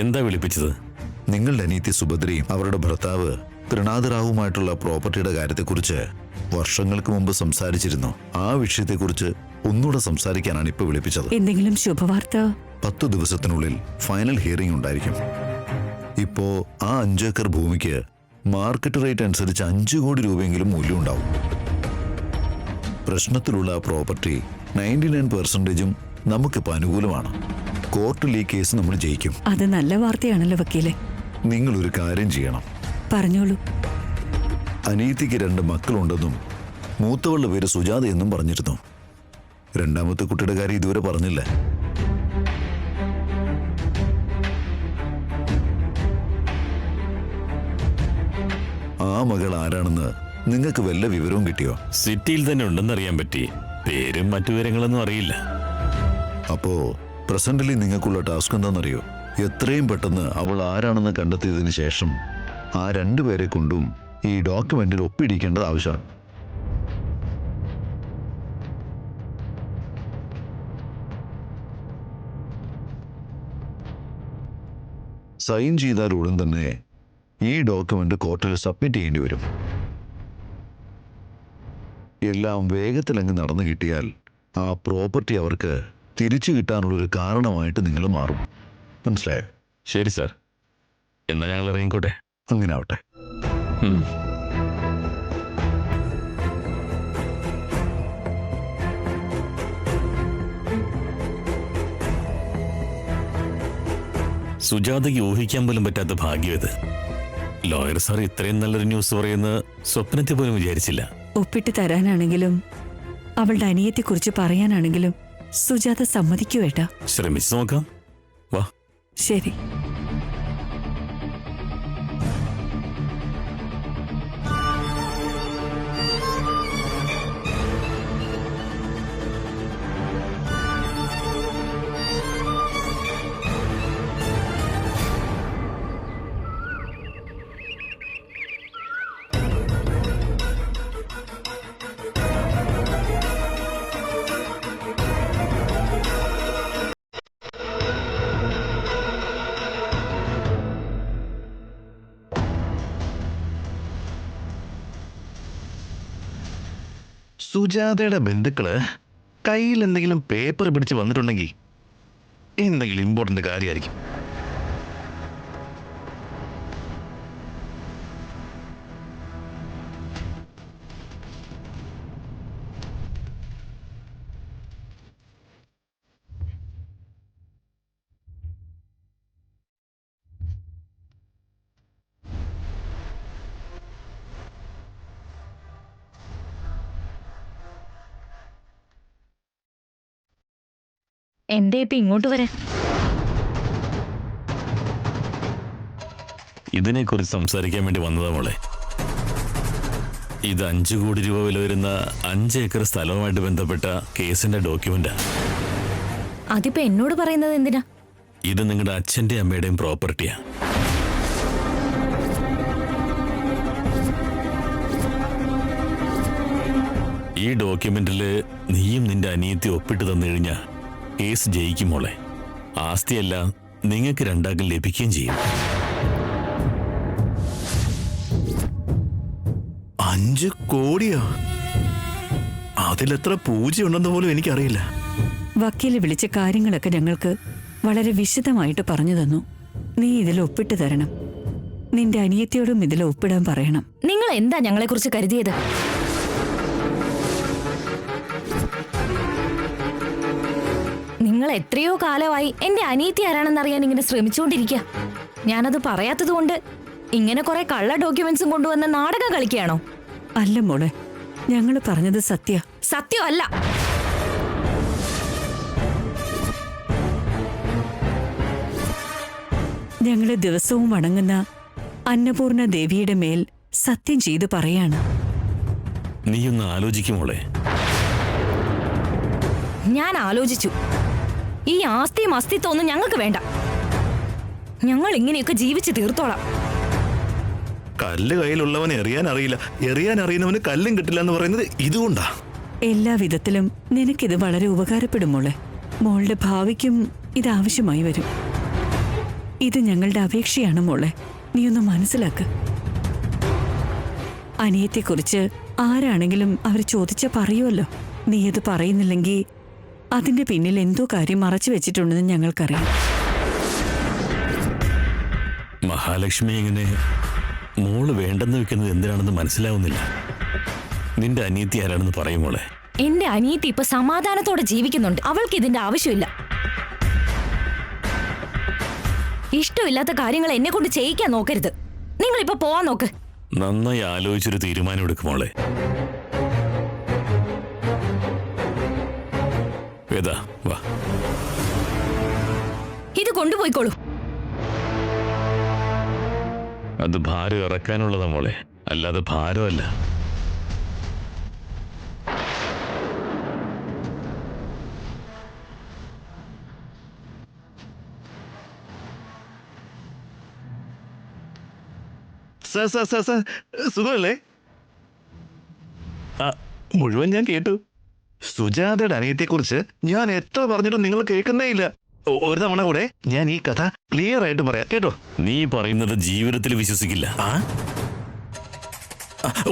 എന്താ വിളിപ്പിച്ചത്? നിങ്ങളുടെ അനിയത്തി സുഭദ്രയും അവരുടെ ഭർത്താവ് ത്രിനാഥറാവുമായിട്ടുള്ള പ്രോപ്പർട്ടിയുടെ കാര്യത്തെക്കുറിച്ച് വർഷങ്ങൾക്ക് മുമ്പ് സംസാരിച്ചിരുന്നു. ആ വിഷയത്തെക്കുറിച്ച് ഒന്നുകൂടെ സംസാരിക്കാനാണ് ഇപ്പൊ വിളിപ്പിച്ചത്. എന്തെങ്കിലും ശുഭവാർത്ത? 10 ദിവസത്തിനുള്ളിൽ ഫൈനൽ ഹിയറിംഗ് ഉണ്ടായിരിക്കും. ഇപ്പോ ആ 5 ഏക്കർ ഭൂമിക്ക് മാർക്കറ്റ് റേറ്റ് അനുസരിച്ച് 5 കോടി രൂപയെങ്കിലും മൂല്യം ഉണ്ടാവും. പ്രശ്നത്തിലുള്ള ആ പ്രോപ്പർട്ടി 99% നമുക്കിപ്പോ അനുകൂലമാണ്. കോർട്ടിൽ ഈ കേസ് നമ്മൾ ജയിക്കും. അത് നല്ല വാർത്തയാണല്ലോ വക്കീലെ. നിങ്ങളൊരു കാര്യം ചെയ്യണം. പറഞ്ഞോളൂ. അനീതിക്ക് 2 മക്കളുണ്ടെന്നും മൂത്തവളുടെ പേര് സുജാത എന്നും പറഞ്ഞിരുന്നു. രണ്ടാമത്തെ കുട്ടിയുടെ കാര്യം ഇതുവരെ പറഞ്ഞില്ല. ആ മകൾ ആരാണെന്ന് നിങ്ങൾക്ക് വല്ല വിവരവും കിട്ടിയോ? സിറ്റിയിൽ തന്നെ ഉണ്ടെന്നറിയാൻ പറ്റി. പേരും മറ്റു വിവരങ്ങളൊന്നും അറിയില്ല. അപ്പോ പ്രസന്റിലി നിങ്ങൾക്കുള്ള ടാസ്ക് എന്താണെന്നറിയോ? എത്രയും പെട്ടെന്ന് അവൾ ആരാണെന്ന് കണ്ടെത്തിയതിനു ശേഷം ആ 2 പേരെ കൊണ്ടും ഈ ഡോക്യുമെന്റിൽ ഒപ്പിടിക്കേണ്ടത് ആവശ്യമാണ്. സൈൻ ചെയ്താൽ ഉടൻ തന്നെ ഈ ഡോക്യുമെന്റ് കോർട്ടിൽ സബ്മിറ്റ് ചെയ്യേണ്ടി വരും. എല്ലാം വേഗത്തിലങ്ങ് നടന്നു കിട്ടിയാൽ ആ പ്രോപ്പർട്ടി അവർക്ക് തിരിച്ചു കിട്ടാനുള്ളൊരു കാരണമായിട്ട് നിങ്ങൾ മാറും. മനസ്സിലായോ? ശരി സാർ, എന്നാ ഞങ്ങൾ ഇറങ്ങിക്കോട്ടെ. അങ്ങനെ ആവട്ടെ. സുജാതയ്ക്ക് ഊഹിക്കാൻ പോലും പറ്റാത്ത ഭാഗ്യം ഇത്. ലോയർ സാർ ഇത്രയും നല്ലൊരു ന്യൂസ് പറയുന്ന സ്വപ്നത്തെ പോലും വിചാരിച്ചില്ല. ഒപ്പിട്ട് തരാനാണെങ്കിലും അവളുടെ അനിയത്തെക്കുറിച്ച് പറയാനാണെങ്കിലും സുജാത സമ്മതിക്കുവേട്ടാ. ശ്രമിച്ചു നോക്കാം. വാ. ശരി. സുജാതയുടെ ബന്ധുക്കള് കയ്യിൽ എന്തെങ്കിലും പേപ്പർ പിടിച്ച് വന്നിട്ടുണ്ടെങ്കിൽ എന്തെങ്കിലും ഇമ്പോർട്ടൻ്റ് കാര്യമായിരിക്കും. എന്തേ ഇപ്പൊ ഇങ്ങോട്ട് വരാൻ? ഇതിനെക്കുറിച്ച് സംസാരിക്കാൻ വേണ്ടി വന്നതാ മോളെ. ഇത് 5 കോടി രൂപ വില വരുന്ന 5 ഏക്കർ സ്ഥലവുമായിട്ട് ബന്ധപ്പെട്ട കേസിന്റെ ഡോക്യുമെന്റാ. അതിപ്പോ എന്നോട് പറയുന്നത് എന്തിനാ? ഇത് നിങ്ങളുടെ അച്ഛന്റെ അമ്മയുടെയും പ്രോപ്പർട്ടിയാ. ഈ ഡോക്യുമെന്റില് നീയും നിന്റെ അനിയത്തി ഒപ്പിട്ട് തന്നു കഴിഞ്ഞാ കേസ് ജയിക്കും മോളെ. ആസ്തിയെല്ലാം നിങ്ങൾക്ക് രണ്ടാക്കും ലഭിക്കുകയും ചെയ്യും. 5 കോടിയോ? അതിലെത്ര പൂജയുണ്ടെന്ന് പോലും എനിക്കറിയില്ല. വക്കീല് വിളിച്ച കാര്യങ്ങളൊക്കെ ഞങ്ങൾക്ക് വളരെ വിശദമായിട്ട് പറഞ്ഞു തന്നു. നീ ഇതിൽ ഒപ്പിട്ട് തരണം. നിന്റെ അനിയത്തിയോടും ഇതിൽ ഒപ്പിടാൻ പറയണം. നിങ്ങൾ എന്താ ഞങ്ങളെ കുറിച്ച് കരുതിയത്? നിങ്ങൾ എത്രയോ കാലമായി എന്റെ അനിയത്തി ആരാണെന്നറിയാൻ ഇങ്ങനെ ശ്രമിച്ചുകൊണ്ടിരിക്കുക. ഞാനത് പറയാത്തത് കൊണ്ട് ഇങ്ങനെ കുറെ കള്ള ഡോക്യുമെന്റ്സും കൊണ്ടുവന്ന നാടകം കളിക്കുകയാണോ? അല്ല മോളെ, ഞങ്ങൾ പറഞ്ഞത് സത്യമല്ല. ഞങ്ങള് ദിവസവും വണങ്ങുന്ന അന്നപൂർണ ദേവിയുടെ മേൽ സത്യം ചെയ്തു പറയാണ്. നീയൊന്ന് ആലോചിക്കും മോളെ. ഞാൻ ആലോചിച്ചു. ഈ ആസ്തിയും അസ്തിത്വമൊന്നും ഞങ്ങൾക്ക് വേണ്ട. ഞങ്ങൾ ഇങ്ങനെയൊക്കെ ജീവിച്ച് തീർത്തോളാം. കല്ല് കയ്യിലുള്ളവനെ എറിയാൻ അറിയില്ല, എറിയാൻ അറിയുന്നവന് കല്ലും കിട്ടില്ല എന്ന് പറയുന്നത് ഇതുകൊണ്ടാ. എല്ലാ വിധത്തിലും നിനക്കിത് വളരെ ഉപകാരപ്പെടും മോളെ. മോളുടെ ഭാവിക്കും ഇത് ആവശ്യമായി വരും. ഇത് ഞങ്ങളുടെ അപേക്ഷയാണ് മോളെ. നീ ഒന്ന് മനസ്സിലാക്ക്. അനിയത്തെക്കുറിച്ച് ആരാണെങ്കിലും അവർ ചോദിച്ച പറയുമല്ലോ. നീ ഇത് പറയുന്നില്ലെങ്കിൽ അതിന്റെ പിന്നിൽ എന്തോ കാര്യം മറച്ചു വെച്ചിട്ടുണ്ടെന്ന് ഞങ്ങൾക്കറിയാം. മഹാലക്ഷ്മി ഇങ്ങനെ മോള് വേണ്ടെന്ന് വെക്കുന്നത് എന്തിനാണെന്ന് മനസ്സിലാവുന്നില്ല. നിന്റെ അനിയത്തി ആരാണെന്ന് പറയും മോളെ. എന്റെ അനിയത്തി ഇപ്പൊ സമാധാനത്തോടെ ജീവിക്കുന്നുണ്ട്. അവൾക്ക് ഇതിന്റെ ആവശ്യമില്ല. ഇഷ്ടമില്ലാത്ത കാര്യങ്ങൾ എന്നെ കൊണ്ട് ചെയ്യിക്കാൻ നോക്കരുത്. നിങ്ങൾ ഇപ്പൊ പോവാൻ നോക്ക്. നന്നായി ആലോചിച്ചൊരു തീരുമാനം എടുക്കും മോളെ. വേദ വാ. ഇത് കൊണ്ടുപോയിക്കോളൂ. അത് ഭാരം ഇറക്കാനുള്ളതാ മോളെ, അല്ലാതെ ഭാരമല്ല. സാർ സാർ സാർ സാർ സുഖമല്ലേ? മുഴുവൻ ഞാൻ കേട്ടു. സുജാതയുടെ അനിയത്തെക്കുറിച്ച് ഞാൻ എത്ര പറഞ്ഞിട്ടും നിങ്ങൾ കേൾക്കുന്നേ ഇല്ല. ഒരു തവണ കൂടെ ഞാൻ ഈ കഥ ക്ലിയർ ആയിട്ട് പറയാം, കേട്ടോ? നീ പറയുന്നത് ജീവിതത്തിൽ വിശ്വസിക്കില്ല.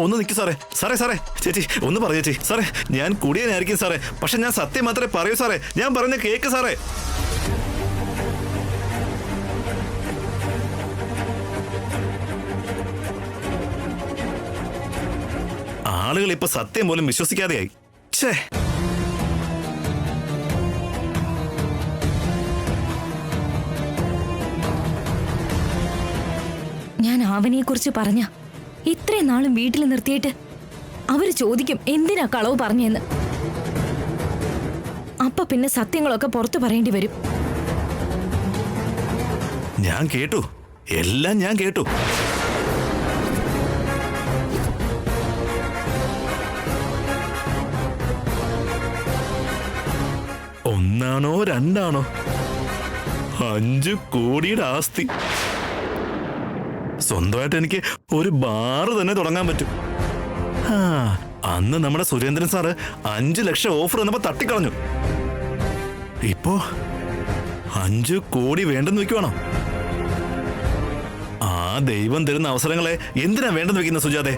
ഒന്ന് നിൽക്കും സാറേ. സാറേ സാറേ ചേച്ചി ഒന്ന് പറ ചേച്ചി. സാറേ ഞാൻ കുടിയനായിരിക്കും സാറേ, പക്ഷെ ഞാൻ സത്യം മാത്രമേ പറയൂ സാറേ. ഞാൻ പറഞ്ഞ കേക്ക് സാറേ. ആളുകൾ ഇപ്പൊ സത്യം പോലും വിശ്വസിക്കാതെയായി. ഛേ, ഞാൻ ആവനിയെ കുറിച്ച് പറഞ്ഞ ഇത്രയും നാളും വീട്ടിൽ നിർത്തിയിട്ട് അവര് ചോദിക്കും എന്തിനാ കളവ് പറഞ്ഞെന്ന്. അപ്പൊ പിന്നെ സത്യങ്ങളൊക്കെ പുറത്തു പറയേണ്ടി വരും. ഞാൻ കേട്ടു, എല്ലാം ഞാൻ കേട്ടു. ഒന്നാണോ രണ്ടാണോ 5 കോടിയുടെ ആസ്തി. സ്വന്തമായിട്ട് എനിക്ക് ഒരു ബാറ് തന്നെ തുടങ്ങാൻ പറ്റും. അന്ന് നമ്മുടെ സുരേന്ദ്രൻ സാറ് 5 ലക്ഷം ഓഫർ വന്നപ്പോ തട്ടിക്കളഞ്ഞു. ഇപ്പോ 5 കോടി വേണ്ടെന്ന് വെക്കുവാണോ? ആ ദൈവം തരുന്ന അവസരങ്ങളെ എന്തിനാ വേണ്ടെന്ന് വെക്കുന്ന സുജാതെ?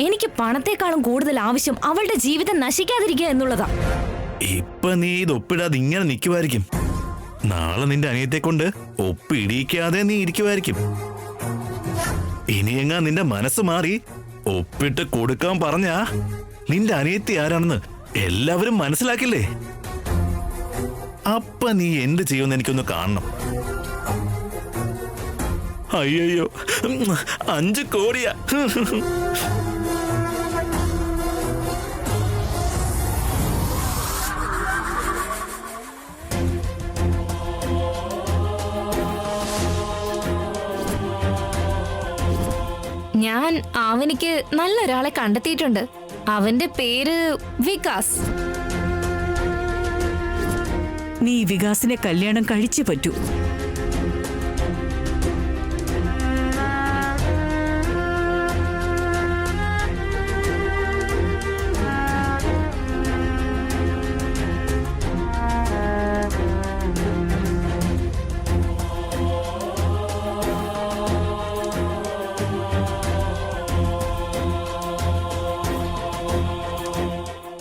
എനിക്ക് പണത്തെക്കാളും കൂടുതൽ ആവശ്യം അവളുടെ ജീവിതം നശിക്കാതിരിക്കുക എന്നുള്ളതാ. ഇപ്പൊ നീ ഇത് ഒപ്പിടാതെ ഇങ്ങനെ നിൽക്കുമായിരിക്കും. നാളെ നിന്റെ അനിയത്തെ കൊണ്ട് ഒപ്പിടിക്കാതെ നീ ഇരിക്കുമായിരിക്കും. ഇനിയെങ്ങാ നിന്റെ മനസ്സ് മാറി ഒപ്പിട്ട് കൊടുക്കാൻ പറഞ്ഞാ നിന്റെ അനിയത്തി ആരാണെന്ന് എല്ലാവരും മനസ്സിലാക്കില്ലേ? അപ്പൊ നീ എന്ത് ചെയ്യുമെന്ന് എനിക്കൊന്ന് കാണണം. അയ്യോ 5 കോടിയാ. ഞാൻ അവനിക്ക് നല്ലൊരാളെ കണ്ടെത്തിയിട്ടുണ്ട്. അവന്റെ പേര് വികാസ്. നീ വികാസിനെ കല്യാണം കഴിച്ചു പറ്റൂ.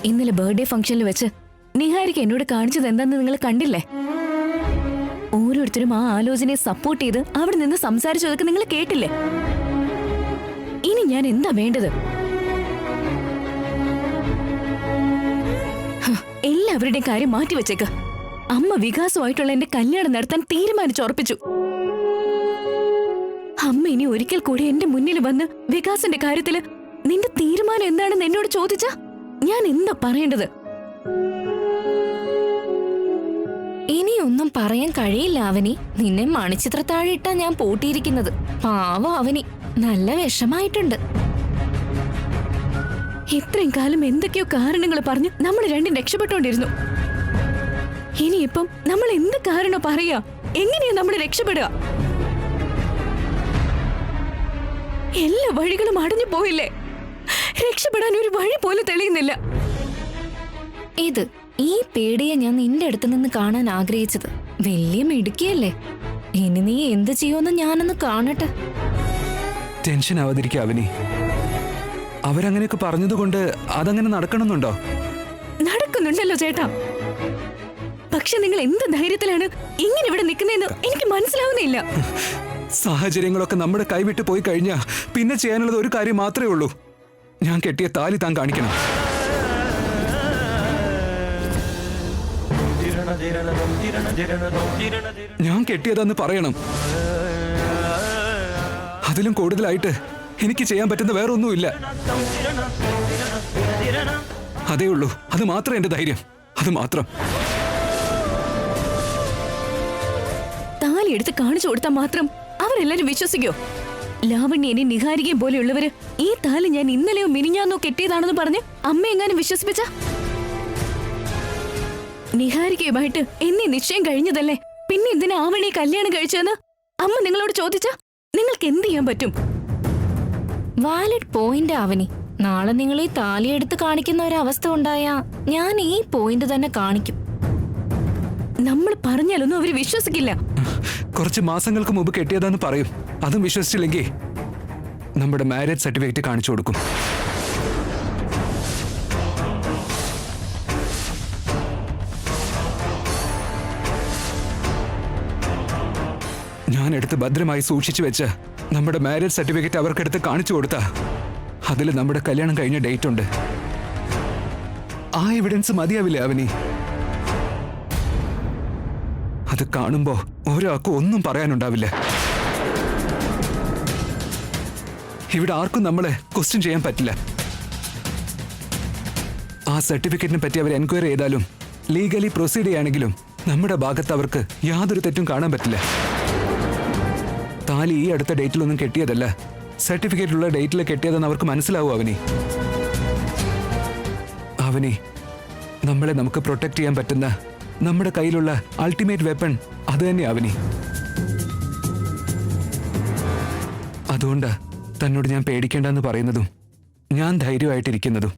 ഇന്നലെ ബർത്ത്ഡേ ഫംഗ്ഷനിൽ വെച്ച് നിഹാരിക്ക് എന്നോട് കാണിച്ചത് എന്താന്ന് നിങ്ങൾ കണ്ടില്ലേ? ഓരോരുത്തരും ആ ആലോചനയെ സപ്പോർട്ട് ചെയ്ത് അവിടെ നിന്ന് സംസാരിച്ചതൊക്കെ നിങ്ങൾ കേട്ടില്ലേ? ഇനി ഞാൻ എന്താ വേണ്ടത്? എല്ലാവരുടെയും കാര്യം മാറ്റിവെച്ചേക്ക്. അമ്മ വികാസമായിട്ടുള്ള എന്റെ കല്യാണം നടത്താൻ തീരുമാനിച്ചുറപ്പിച്ചു. അമ്മ ഇനി ഒരിക്കൽ കൂടി എന്റെ മുന്നിൽ വന്ന് വികാസിന്റെ കാര്യത്തില് നിന്റെ തീരുമാനം എന്താണെന്ന് എന്നോട് ചോദിച്ചാ ഞാൻ എന്താ പറയേണ്ടത്? ഇനിയൊന്നും പറയാൻ കഴിയില്ല അവനി. നിന്നെ മണിച്ചിത്രത്താഴെ ഇട്ടാ ഞാൻ പൂട്ടിയിരിക്കുന്നത്. പാവം അവനി, നല്ല വിഷമായിട്ടുണ്ട്. ഇത്രയും കാലം എന്തൊക്കെയോ കാരണങ്ങൾ പറഞ്ഞ് നമ്മൾ രണ്ടും രക്ഷപ്പെട്ടോണ്ടിരുന്നു. ഇനിയിപ്പം നമ്മൾ എന്ത് കാരണം പറയാ? എങ്ങനെയാ നമ്മൾ രക്ഷപ്പെടുക? എല്ലാ വഴികളും അടഞ്ഞു പോയില്ലേ? രക്ഷപ്പെടാൻ ഒരു വഴി പോലും തെളിയുന്നില്ല. ഈ പേടിയെ ഞാൻ നിന്റെ അടുത്ത് നിന്ന് കാണാൻ ആഗ്രഹിച്ചത്. വലിയ മിടുക്കിയല്ലേ? ഇനി നീ എന്ത് ചെയ്യുമെന്ന് ഞാനൊന്ന് കാണട്ടെ. ടെൻഷൻ ആവാതിരിക്കുക അവനി. അവരങ്ങനെയൊക്കെ പറഞ്ഞതുകൊണ്ട് അതങ്ങനെ നടക്കണമെന്നുണ്ടോ? നടക്കുന്നുണ്ടല്ലോ ചേട്ടാ. പക്ഷെ നിങ്ങൾ എന്ത് ധൈര്യത്തിലാണ് ഇങ്ങനെ ഇവിടെ നിൽക്കുന്നതെന്ന് എനിക്ക് മനസ്സിലാവുന്നില്ല. സാഹചര്യങ്ങളൊക്കെ നമ്മുടെ കൈവിട്ട് പോയി കഴിഞ്ഞാ പിന്നെ ചെയ്യാനുള്ളത് ഒരു കാര്യം മാത്രമേ ഉള്ളൂ. ഞാൻ കെട്ടിയ താലി താൻ കാണിക്കണം. ഞാൻ കെട്ടിയതെന്ന് പറയണം. അതിലും കൂടുതലായിട്ട് എനിക്ക് ചെയ്യാൻ പറ്റുന്ന വേറെ ഒന്നുമില്ല. അതേ ഉള്ളൂ. അത് മാത്രം എന്റെ ധൈര്യം. അത് മാത്രം. താലി എടുത്ത് കാണിച്ചു കൊടുത്താൽ മാത്രം അവരെല്ലാരും വിശ്വസിക്കോ? ലാവണ്യനെ നിഹാരികയും പോലെയുള്ളവര് ഈ താലി ഞാൻ ഇന്നലെയോ മിനിഞ്ഞാന്നോ കെട്ടിയതാണെന്ന് പറഞ്ഞ് അമ്മ എങ്ങാനും വിശ്വസിപ്പിച്ച? നിഹാരികയുമായിട്ട് എന്നീ നിശ്ചയം കഴിഞ്ഞതല്ലേ, പിന്നെ എന്തിനാ ആവണി കല്യാണം കഴിച്ചതെന്ന് അമ്മ നിങ്ങളോട് ചോദിച്ച നിങ്ങൾക്ക് എന്ത് ചെയ്യാൻ പറ്റും? Valid point Avani. നാളെ നിങ്ങൾ ഈ താലി എടുത്ത് കാണിക്കുന്ന ഒരവസ്ഥ ഉണ്ടായാ ഞാൻ ഈ പോയിന്റ് തന്നെ കാണിക്കും. നമ്മൾ പറഞ്ഞാലൊന്നും അവര് വിശ്വസിക്കില്ല. കുറച്ച് മാസങ്ങൾക്ക് മുമ്പ് കെട്ടിയതാന്ന് പറയും. അതും വിശ്വസിച്ചില്ലെങ്കിൽ നമ്മുടെ മാരേജ് സർട്ടിഫിക്കറ്റ് കാണിച്ചു കൊടുക്കും. ഞാൻ എടുത്ത് ഭദ്രമായി സൂക്ഷിച്ചു വെച്ച് നമ്മുടെ മാരേജ് സർട്ടിഫിക്കറ്റ് അവർക്കെടുത്ത് കാണിച്ചു കൊടുത്താ അതിൽ നമ്മുടെ കല്യാണം കഴിഞ്ഞ ഡേറ്റ് ഉണ്ട്. ആ എവിഡൻസ് മതിയാവില്ല അവനി. അത് കാണുമ്പോ ഒരാൾക്കും ഒന്നും പറയാനുണ്ടാവില്ല. ഇവിടെ ആർക്കും നമ്മളെ ക്വസ്റ്റ്യൻ ചെയ്യാൻ പറ്റില്ല. ആ സർട്ടിഫിക്കറ്റിനെ പറ്റി അവർ എൻക്വയറി ചെയ്താലും ലീഗലി പ്രൊസീഡ് ചെയ്യുകയാണെങ്കിലും നമ്മുടെ ഭാഗത്ത് അവർക്ക് യാതൊരു തെറ്റും കാണാൻ പറ്റില്ല. താലി ഈ അടുത്ത ഡേറ്റിലൊന്നും കെട്ടിയതല്ല, സർട്ടിഫിക്കറ്റിലുള്ള ഡേറ്റിൽ കെട്ടിയതെന്ന് അവർക്ക് മനസ്സിലാവും. അവനി നമ്മളെ നമുക്ക് പ്രൊട്ടക്ട് ചെയ്യാൻ പറ്റുന്ന നമ്മുടെ കയ്യിലുള്ള അൾട്ടിമേറ്റ് വെപ്പൺ അത് തന്നെ അവനി. അതുകൊണ്ടാ തന്നോട് ഞാൻ പേടിക്കേണ്ടെന്ന് പറയുന്നതും ഞാൻ ധൈര്യമായിട്ടിരിക്കുന്നതും.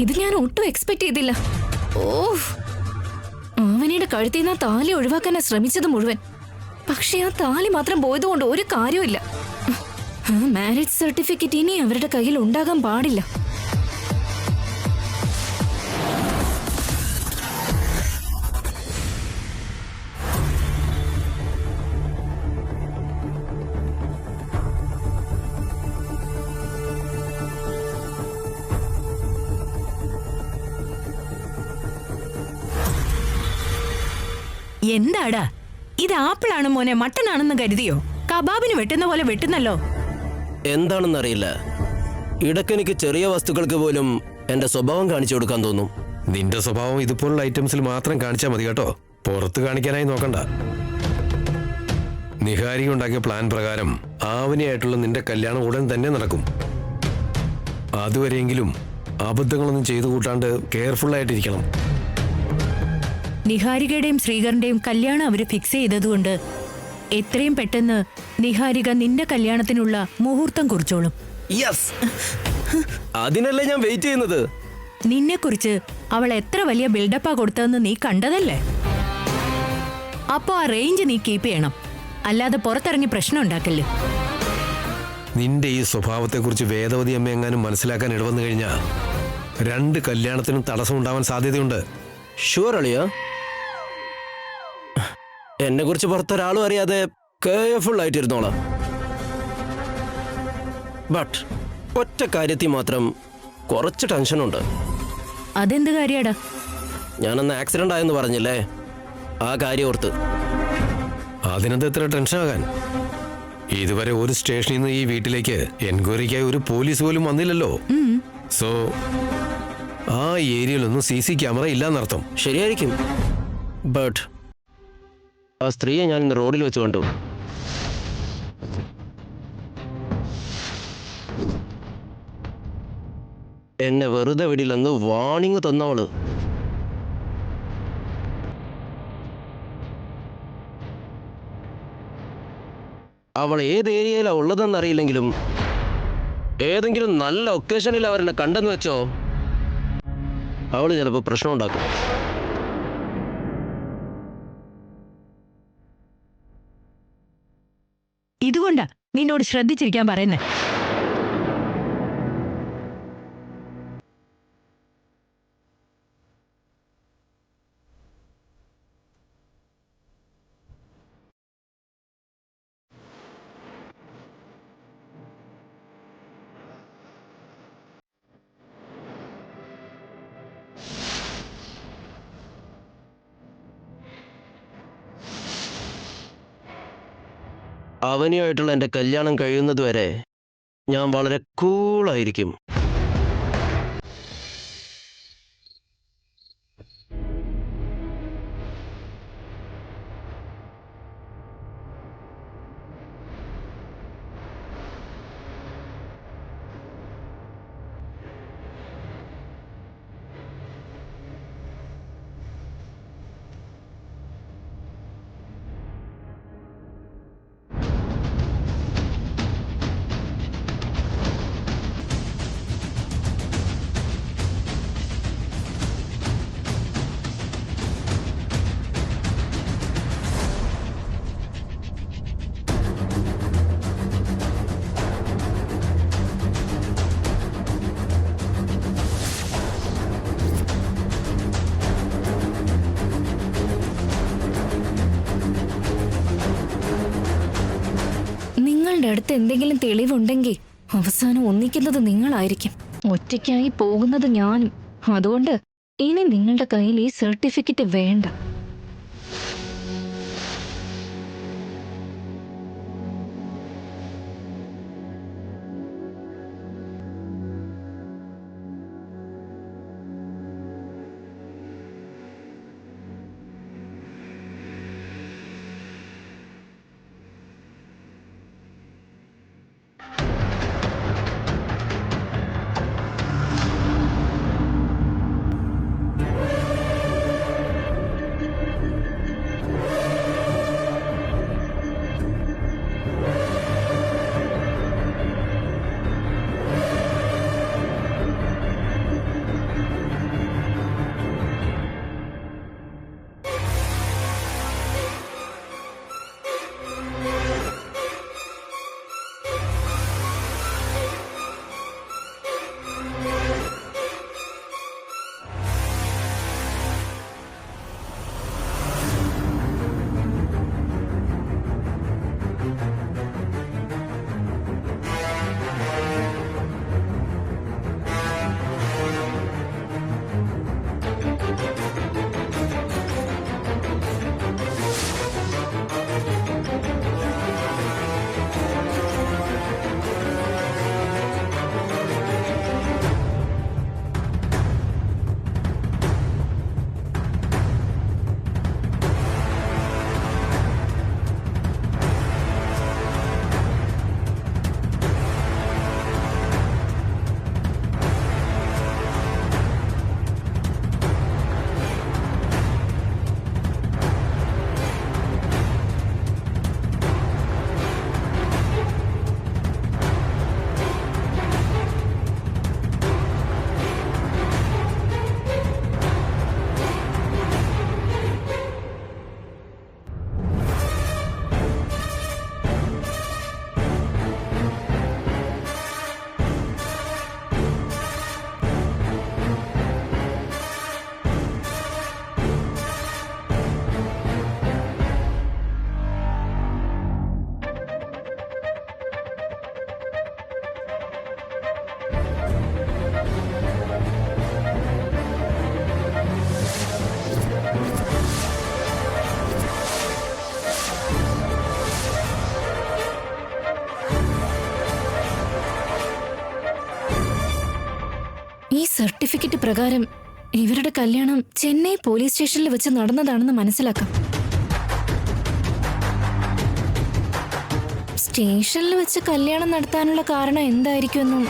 ഇത് ഞാൻ ഒട്ടും എക്സ്പെക്ട് ചെയ്തില്ല. ഓഹ്, ആവനിയുടെ കഴുത്തിൽ നിന്ന് ആ താലി ഒഴിവാക്കാനാ ശ്രമിച്ചത് മുഴുവൻ. പക്ഷെ ആ താലി മാത്രം പോയതുകൊണ്ട് ഒരു കാര്യമില്ല. ആ മാരേജ് സർട്ടിഫിക്കറ്റ് ഇനി അവരുടെ കയ്യിൽ ഉണ്ടാകാൻ പാടില്ല. എന്താടാ ഇത്? ആപ്പിളാണ് മോനെ, മട്ടനാണെന്ന് കരുതിയോ? കബാബിന് വെട്ടുന്ന പോലെ വെട്ടുന്നല്ലോ. എന്താണെന്നറിയില്ല, ഇടയ്ക്കെനിക്ക് ചെറിയ വസ്തുക്കൾക്ക് പോലും എന്റെ സ്വഭാവം കാണിച്ചു കൊടുക്കാൻ തോന്നും. നിന്റെ സ്വഭാവം ഇതുപോലുള്ള ഐറ്റംസിൽ മാത്രം കാണിച്ചാൽ മതി കേട്ടോ, പുറത്ത് കാണിക്കാനായി നോക്കണ്ട. നിഹാരിക ഉണ്ടാക്കിയ പ്ലാൻ പ്രകാരം ആവനിയായിട്ടുള്ള നിന്റെ കല്യാണം ഉടൻ തന്നെ നടക്കും. അതുവരെയെങ്കിലും അബദ്ധങ്ങളൊന്നും ചെയ്തു കൂട്ടാണ്ട് കെയർഫുൾ ആയിട്ടിരിക്കണം. നിഹാരികയുടെയും ശ്രീകറിന്റെയും കല്യാണം അവര് ഫിക്സ് ചെയ്തതുകൊണ്ട് എത്രയും പെട്ടെന്ന് നിഹാരിക നിന്റെ കല്യാണത്തിനുള്ള മുഹൂർത്തം കുറിച്ചോളും. യെസ്, അതിനല്ലേ ഞാൻ വെയിറ്റ് ചെയ്യുന്നത്. നിന്നെക്കുറിച്ച് അവൾ എത്ര വലിയ ബിൽഡപ്പാ കൊടുത്തതെന്ന് നീ കണ്ടതല്ലേ? അപ്പോ ആ റേഞ്ച് നീ കീപ്പ് ചെയ്യണം, അല്ലാതെ പുറത്തിറങ്ങി പ്രശ്നം ഉണ്ടാക്കല്ലേ. നിന്റെ ഈ സ്വഭാവത്തെക്കുറിച്ച് വേദവതി അമ്മ എങ്ങാനും മനസ്സിലാക്കാൻ ഇടവന്നു കഴിഞ്ഞാൽ 2 കല്യാണത്തിനും തടസ്സം ഉണ്ടാവാൻ സാധ്യതയുണ്ട്. ഷുവർ അളിയാ, എന്നെ കുറിച്ച് പുറത്തൊരാളും അറിയാതെ കെയർഫുൾ ആയിട്ടിരുന്നോളാം. ബട്ട് ഒറ്റ കാര്യത്തിൽ മാത്രം കുറച്ച് ടെൻഷനുണ്ട്. അതെന്ത് കാര്യാടാ? ഞാനന്ന് ആക്സിഡന്റ് ആയെന്ന് പറഞ്ഞില്ലേ, ആ കാര്യം ഓർത്ത്. അതിനകത്ത് എത്ര ടെൻഷനാകാൻ? ഇതുവരെ ഒരു സ്റ്റേഷനിൽ നിന്ന് ഈ വീട്ടിലേക്ക് എൻക്വയറിക്കായി ഒരു പോലീസ് പോലും വന്നില്ലല്ലോ. സോ ആ ഏരിയയിലൊന്നും CC ക്യാമറ ഇല്ലാന്നർത്ഥം. ശരിയായിരിക്കും, ബട്ട് ആ സ്ത്രീയെ ഞാൻ ഇന്ന് റോഡിൽ വെച്ച് കണ്ടു. എന്നെ വെറുതെ വിടില്ലെന്ന് വാണിംഗ് തന്നവള്. അവൾ ഏത് ഏരിയയിലാണ് ഉള്ളതെന്നറിയില്ലെങ്കിലും ഏതെങ്കിലും നല്ല ഒക്കേഷനിൽ അവരെന്നെ കണ്ടെന്ന് വെച്ചോ, അവൾ ചിലപ്പോൾ പ്രശ്നം ഉണ്ടാക്കും. ഇതുകൊണ്ടാ നിന്നോട് ശ്രദ്ധിച്ചിരിക്കാൻ പറയുന്നേ. അവനുമായിട്ടുള്ള എൻ്റെ കല്യാണം കഴിയുന്നതുവരെ ഞാൻ വളരെ കൂളായിരിക്കും. നിങ്ങളുടെ അടുത്ത് എന്തെങ്കിലും തെളിവുണ്ടെങ്കിൽ അവസാനം ഒന്നിക്കുന്നത് നിങ്ങളായിരിക്കും. ഒറ്റയ്ക്കായി പോകുന്നത് ഞാനും. അതുകൊണ്ട് ഇനി നിങ്ങളുടെ കയ്യിൽ ഈ സർട്ടിഫിക്കറ്റ് വേണ്ട. ഈ സർട്ടിഫിക്കറ്റ് പ്രകാരം ഇവരുടെ കല്യാണം ചെന്നൈ പോലീസ് സ്റ്റേഷനിൽ വെച്ച് നടന്നതാണെന്ന് മനസ്സിലാക്കാം. സ്റ്റേഷനിൽ വെച്ച് കല്യാണം നടത്താനുള്ള കാരണം എന്തായിരിക്കുമെന്നും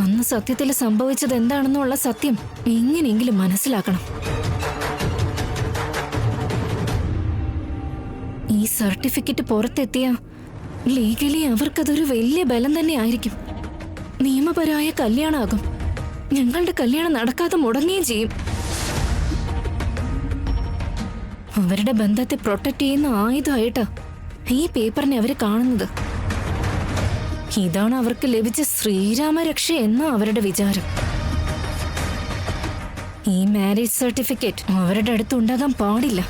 അന്ന് സത്യത്തിൽ സംഭവിച്ചത് എന്താണെന്നുള്ള സത്യം എങ്ങനെയെങ്കിലും മനസ്സിലാക്കണം. ഈ സർട്ടിഫിക്കറ്റ് പുറത്തെത്തിയ ലീഗലി അവർക്കതൊരു വലിയ ബലം തന്നെ ആയിരിക്കും. നിയമപരമായ കല്യാണമാകും. ഞങ്ങളുടെ കല്യാണം നടക്കാതെ മുടങ്ങുകയും ചെയ്യും. അവരുടെ ബന്ധത്തെ പ്രൊട്ടക്ട് ചെയ്യുന്ന ആയുധമായിട്ടാ ഈ പേപ്പറിനെ അവര് കാണുന്നത്. ഇതാണ് അവർക്ക് ലഭിച്ച ശ്രീരാമരക്ഷ എന്ന അവരുടെ വിചാരം. ഈ മാരേജ് സർട്ടിഫിക്കറ്റ് അവരുടെ അടുത്ത് ഉണ്ടാകാൻ പാടില്ല.